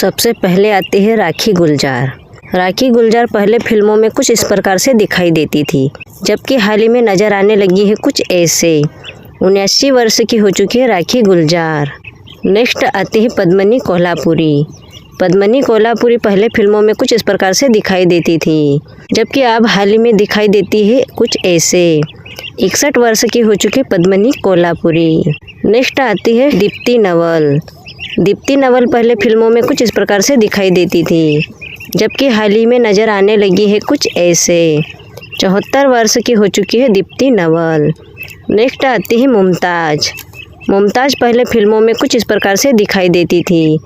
सबसे पहले आती है राखी गुलजार। राखी गुलजार पहले फिल्मों में कुछ इस प्रकार से दिखाई देती थी, जबकि हाल ही में नज़र आने लगी है कुछ ऐसे। 79 वर्ष की हो चुकी है राखी गुलजार। नेक्स्ट आती है पद्मिनी कोल्हापुरी। पद्मिनी कोल्हापुरी पहले फिल्मों में कुछ इस प्रकार से दिखाई देती थी, जबकि अब हाल ही में दिखाई देती है कुछ ऐसे। 61 वर्ष की हो चुकी है पद्मिनी कोल्हापुरी। नेक्स्ट आती है दीप्ति नवल। दीप्ति नवल पहले फिल्मों में कुछ इस प्रकार से दिखाई देती थी, जबकि हाल ही में नज़र आने लगी है कुछ ऐसे। 74 वर्ष की हो चुकी है दीप्ति नवल। नेक्स्ट आती है मुमताज़। मुमताज़ पहले फिल्मों में कुछ इस प्रकार से दिखाई देती थी,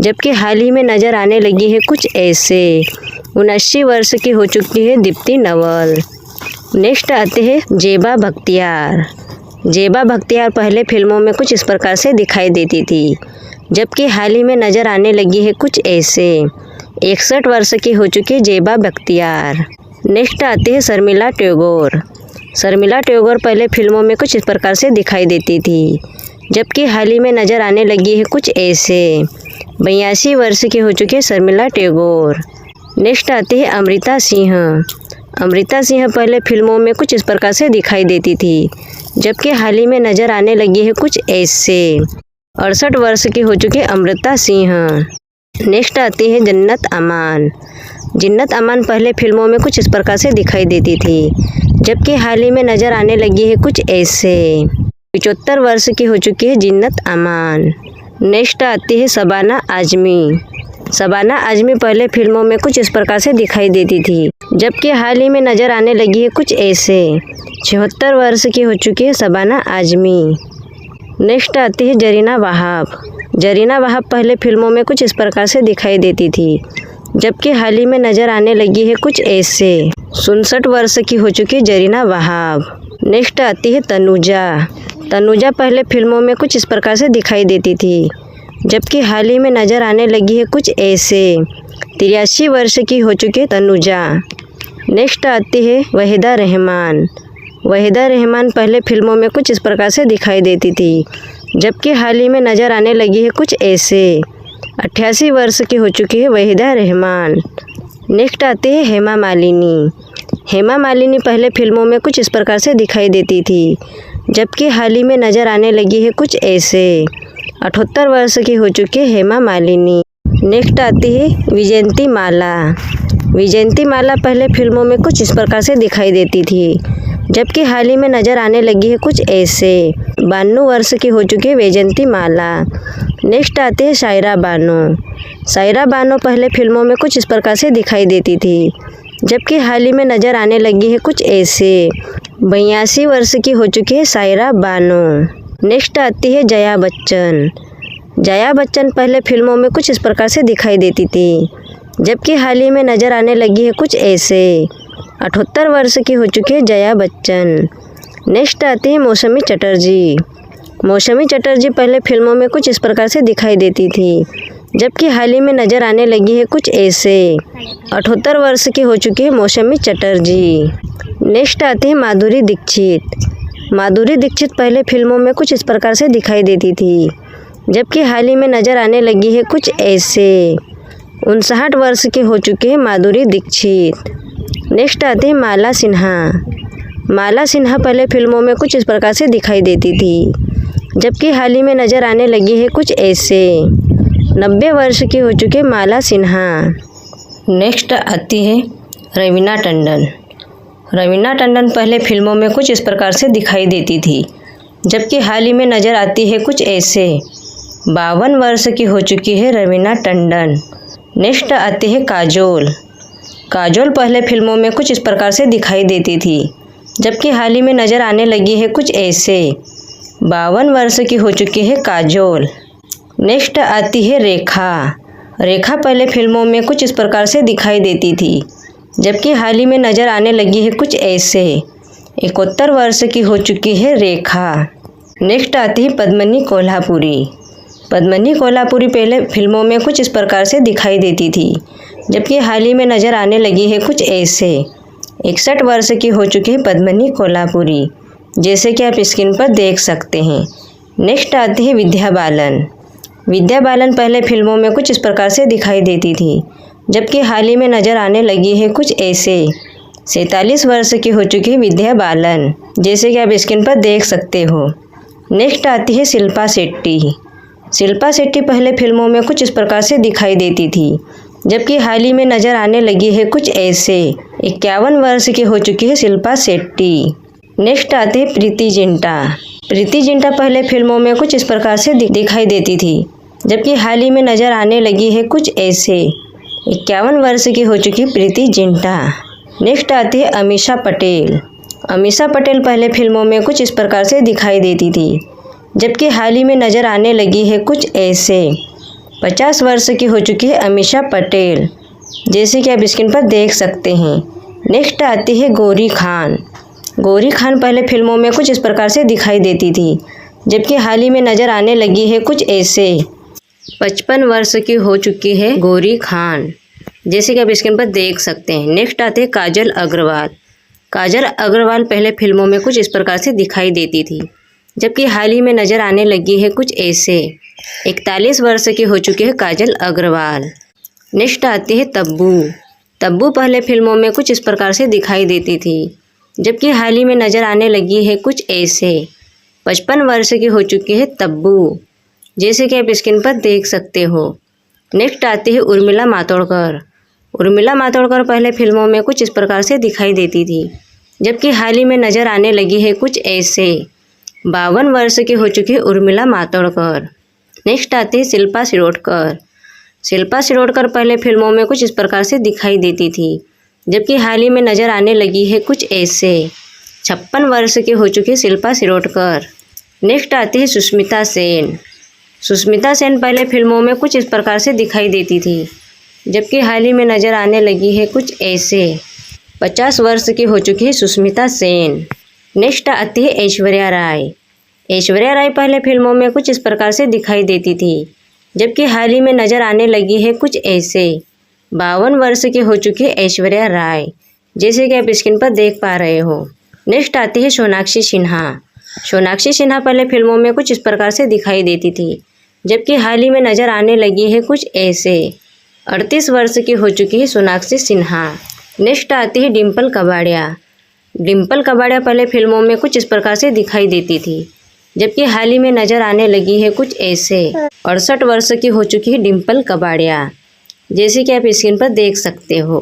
जबकि हाल ही में नज़र आने लगी है कुछ ऐसे। 79 वर्ष की हो चुकी है दीप्ति नवल। नेक्स्ट आते हैं जेबा बख्तियार। जेबा बख्तियार पहले फिल्मों में कुछ इस प्रकार से दिखाई देती थी, जबकि हाल ही में नज़र आने लगी है कुछ ऐसे। 61 वर्ष की हो चुकी है जेबा बख्तियार। नेक्स्ट आती है शर्मिला टैगोर। शर्मिला टैगोर पहले फिल्मों में कुछ इस प्रकार से दिखाई देती थी, जबकि हाल ही में नज़र आने लगी है कुछ ऐसे। 82 वर्ष की हो चुकी है शर्मिला टैगोर। नेक्स्ट आती है अमृता सिंह। अमृता सिंह पहले फिल्मों में कुछ इस प्रकार से दिखाई देती थी, जबकि हाल ही में नज़र आने लगी है कुछ ऐसे। 68 वर्ष की हो चुकी है अमृता सिंह। नेक्स्ट आती है जन्नत अमान। जन्नत अमान पहले फिल्मों में कुछ इस प्रकार से दिखाई देती थी, जबकि हाल ही में नज़र आने लगी है कुछ ऐसे। 75 वर्ष की हो चुकी है जन्नत अमान। नेक्स्ट आती है शबाना आजमी। शबाना आजमी पहले फिल्मों में कुछ इस प्रकार से दिखाई देती थी, जबकि हाल ही में नज़र आने लगी है कुछ ऐसे। 76 वर्ष की हो चुकी है शबाना आजमी। नेक्स्ट आती है जरीना वहाब। जरीना वहाब पहले फिल्मों में कुछ इस प्रकार से दिखाई देती थी, जबकि हाल ही में नज़र आने लगी है कुछ ऐसे। 67 वर्ष की हो चुकी है जरीना वहाब। नेक्स्ट आती है तनुजा। तनुजा पहले फिल्मों में कुछ इस प्रकार से दिखाई देती थी, जबकि हाल ही में नज़र आने लगी है कुछ ऐसे। 83 वर्ष की हो चुकी है तनुजा। नेक्स्ट आती है वहीदा रहमान। वहीदा रहमान पहले फिल्मों में कुछ इस प्रकार से दिखाई देती थी, जबकि हाल ही में नज़र आने लगी है कुछ ऐसे। 88 वर्ष की हो चुकी है वहीदा रहमान। नेक्स्ट आती है हेमा मालिनी। हेमा मालिनी पहले फिल्मों में कुछ इस प्रकार से दिखाई देती थी, जबकि हाल ही में नज़र आने लगी है कुछ ऐसे। 78 वर्ष की हो चुकी है हेमा मालिनी। नेक्स्ट आती है विजयंती माला। विजयंती माला पहले फिल्मों में कुछ इस प्रकार से दिखाई देती थी, जबकि हाल ही में नज़र आने लगी है कुछ ऐसे। 92 वर्ष की हो चुकी है विजयंती माला। नेक्स्ट आती है शायरा बानो। शायरा बानो पहले फिल्मों में कुछ इस प्रकार से दिखाई देती थी, जबकि हाल ही में नज़र आने लगी है कुछ ऐसे। 82 वर्ष की हो चुकी है शायरा बानो। नेक्स्ट आती है जया बच्चन। जया बच्चन पहले फिल्मों में कुछ इस प्रकार से दिखाई देती थी, जबकि हाल ही में नज़र आने लगी है कुछ ऐसे। 78 वर्ष की हो चुकी है जया बच्चन। नेक्स्ट आती है मौसमी चटर्जी। मौसमी चटर्जी पहले फिल्मों में कुछ इस प्रकार से दिखाई देती थी, जबकि हाल ही में नज़र आने लगी है कुछ ऐसे। 78 वर्ष की हो चुकी है मौसमी चटर्जी। नेक्स्ट आती है माधुरी दीक्षित। माधुरी दीक्षित पहले फिल्मों में कुछ इस प्रकार से दिखाई देती थी, जबकि हाल ही में नज़र आने लगी है कुछ ऐसे। 59 वर्ष की हो चुकी है माधुरी दीक्षित। नेक्स्ट आती है माला सिन्हा। माला सिन्हा पहले फिल्मों में कुछ इस प्रकार से दिखाई देती थी, जबकि हाल ही में नज़र आने लगी है कुछ ऐसे। 90 वर्ष की हो चुकी है माला सिन्हा। नेक्स्ट आती है रवीना टंडन। रवीना टंडन पहले फिल्मों में कुछ इस प्रकार से दिखाई देती थी, जबकि हाल ही में नज़र आती है कुछ ऐसे। 52 वर्ष की हो चुकी है रवीना टंडन। नेक्स्ट आती है काजोल। काजोल पहले फिल्मों में कुछ इस प्रकार से दिखाई देती थी, जबकि हाल ही में नज़र आने लगी है कुछ ऐसे। 52 वर्ष की हो चुकी है काजोल। नेक्स्ट आती है रेखा। रेखा पहले फिल्मों में कुछ इस प्रकार से दिखाई देती थी, जबकि हाल ही में नज़र आने लगी है कुछ ऐसे। 71 वर्ष की हो चुकी है रेखा। नेक्स्ट आती है पद्मिनी कोल्हापुरी। पद्मिनी कोल्हापुरी पहले फिल्मों में कुछ इस प्रकार से दिखाई देती थी, जबकि हाल ही में नज़र आने लगी है कुछ ऐसे। 61 वर्ष की हो चुकी है पद्मिनी कोल्हापुरी, जैसे कि आप स्क्रीन पर देख सकते हैं। नेक्स्ट आती है विद्या बालन। विद्या बालन पहले फिल्मों में कुछ इस प्रकार से दिखाई देती थी, जबकि हाल ही में नज़र आने लगी है कुछ ऐसे। 47 वर्ष की हो चुकी है विद्या बालन, जैसे कि आप स्क्रीन पर देख सकते हो। नेक्स्ट आती है शिल्पा शेट्टी। शिल्पा शेट्टी पहले फिल्मों में कुछ इस प्रकार से दिखाई देती थी, जबकि हाल ही में नज़र आने लगी है कुछ ऐसे। 51 वर्ष की हो चुकी है शिल्पा शेट्टी। नेक्स्ट आती है प्रीति जिंटा। प्रीति जिंटा पहले फिल्मों में कुछ इस प्रकार से दिखाई देती थी, जबकि हाल ही में नज़र आने लगी है कुछ ऐसे। 51 वर्ष की हो चुकी प्रीति जिंटा। नेक्स्ट आती है अमीषा पटेल। अमीषा पटेल पहले फिल्मों में कुछ इस प्रकार से दिखाई देती थी, जबकि हाल ही में नज़र आने लगी है कुछ ऐसे। 50 वर्ष की हो चुकी है अमीषा पटेल, जैसे कि आप स्क्रीन पर देख सकते हैं। नेक्स्ट आती है गौरी खान। गौरी खान पहले फिल्मों में कुछ इस प्रकार से दिखाई देती थी, जबकि हाल ही में नज़र आने लगी है कुछ ऐसे। 55 वर्ष की हो चुकी है गौरी खान, जैसे कि आप स्क्रीन पर देख सकते हैं। नेक्स्ट आते हैं काजल अग्रवाल। काजल अग्रवाल पहले फिल्मों में कुछ इस प्रकार से दिखाई देती थी, जबकि हाल ही में नज़र आने लगी है कुछ ऐसे। 41 वर्ष की हो चुकी है काजल अग्रवाल। नेक्स्ट आती है तब्बू। तब्बू पहले फिल्मों में कुछ इस प्रकार से दिखाई देती थी, जबकि हाल ही में नज़र आने लगी है कुछ ऐसे। 55 वर्ष की हो चुकी है तब्बू, जैसे कि आप स्क्रीन पर देख सकते हो। नेक्स्ट आती है उर्मिला मातोंडकर। उर्मिला मातोंडकर पहले फिल्मों में कुछ इस प्रकार से दिखाई देती थी, जबकि हाल ही में नज़र आने लगी है कुछ ऐसे। 52 वर्ष की हो चुकी है उर्मिला मातोंडकर। नेक्स्ट आती है शिल्पा शिरोडकर। शिल्पा शिरोडकर पहले फिल्मों में कुछ इस प्रकार से दिखाई देती थी, जबकि हाल ही में नज़र आने लगी है कुछ ऐसे। 56 वर्ष की हो चुकी है शिल्पा शिरोडकर। नेक्स्ट आती है सुष्मिता सेन। सुष्मिता सेन पहले फिल्मों में कुछ इस प्रकार से दिखाई देती थी, जबकि हाल ही में नज़र आने लगी है कुछ ऐसे। 50 वर्ष की हो चुकी है सुष्मिता सेन। नेक्स्ट आती है ऐश्वर्या राय। ऐश्वर्या राय पहले फिल्मों में कुछ इस प्रकार से दिखाई देती थी, जबकि हाल ही में नज़र आने लगी है कुछ ऐसे। 52 वर्ष की हो चुकी है ऐश्वर्या राय, जैसे कि आप स्क्रीन पर देख पा रहे हो। नेक्स्ट आती है सोनाक्षी सिन्हा। सोनाक्षी सिन्हा पहले फिल्मों में कुछ इस प्रकार से दिखाई देती थी, जबकि हाल ही में नज़र आने लगी है कुछ ऐसे। 38 वर्ष की हो चुकी है सोनाक्षी सिन्हा। नेक्स्ट आती है डिम्पल कबाड़िया। डिम्पल कबाड़िया पहले फिल्मों में कुछ इस प्रकार से दिखाई देती थी, जबकि हाल ही में नज़र आने लगी है कुछ ऐसे। 68 वर्ष की हो चुकी है डिम्पल कबाड़िया, जैसे कि आप स्क्रीन पर देख सकते हो।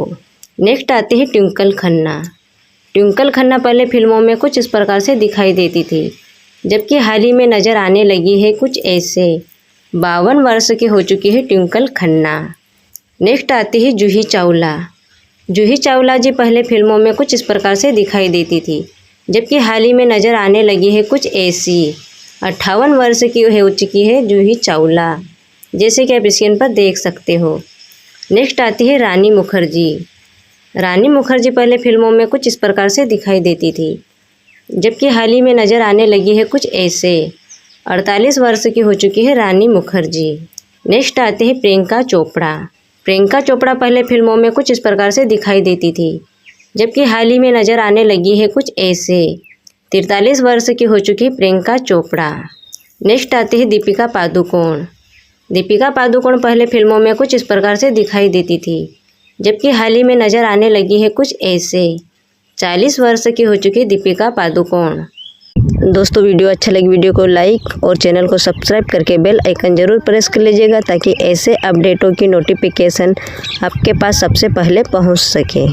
नेक्स्ट आती है ट्विंकल खन्ना। ट्विंकल खन्ना पहले फिल्मों में कुछ इस प्रकार से दिखाई देती थी, जबकि हाल ही में नज़र आने लगी है कुछ ऐसे। 52 वर्ष की हो चुकी है ट्विंकल खन्ना। नेक्स्ट आती है जूही चावला। जूही चावला जी पहले फिल्मों में कुछ इस प्रकार से दिखाई देती थी, जबकि हाल ही में नज़र आने लगी है कुछ ऐसी। 58 वर्ष की हो चुकी है जूही चावला, जैसे कि आप स्क्रीन पर देख सकते हो। नेक्स्ट आती है रानी मुखर्जी। रानी मुखर्जी पहले फिल्मों में कुछ इस प्रकार से दिखाई देती थी, जबकि हाल ही में नज़र आने लगी है कुछ ऐसे। 48 वर्ष की हो चुकी है रानी मुखर्जी। नेक्स्ट आती है प्रियंका चोपड़ा। प्रियंका चोपड़ा पहले फिल्मों में कुछ इस प्रकार से दिखाई देती थी, जबकि हाल ही में नज़र आने लगी है कुछ ऐसे। 43 वर्ष की हो चुकी है प्रियंका चोपड़ा। नेक्स्ट आती है दीपिका पादुकोण। दीपिका पादुकोण पहले फिल्मों में कुछ इस प्रकार से दिखाई देती थी, जबकि हाल ही में नज़र आने लगी है कुछ ऐसे। 40 वर्ष की हो चुकी है दीपिका पादुकोण। दोस्तों वीडियो अच्छा लगे वीडियो को लाइक और चैनल को सब्सक्राइब करके बेल आइकन ज़रूर प्रेस कर लीजिएगा, ताकि ऐसे अपडेटों की नोटिफिकेशन आपके पास सबसे पहले पहुंच सके।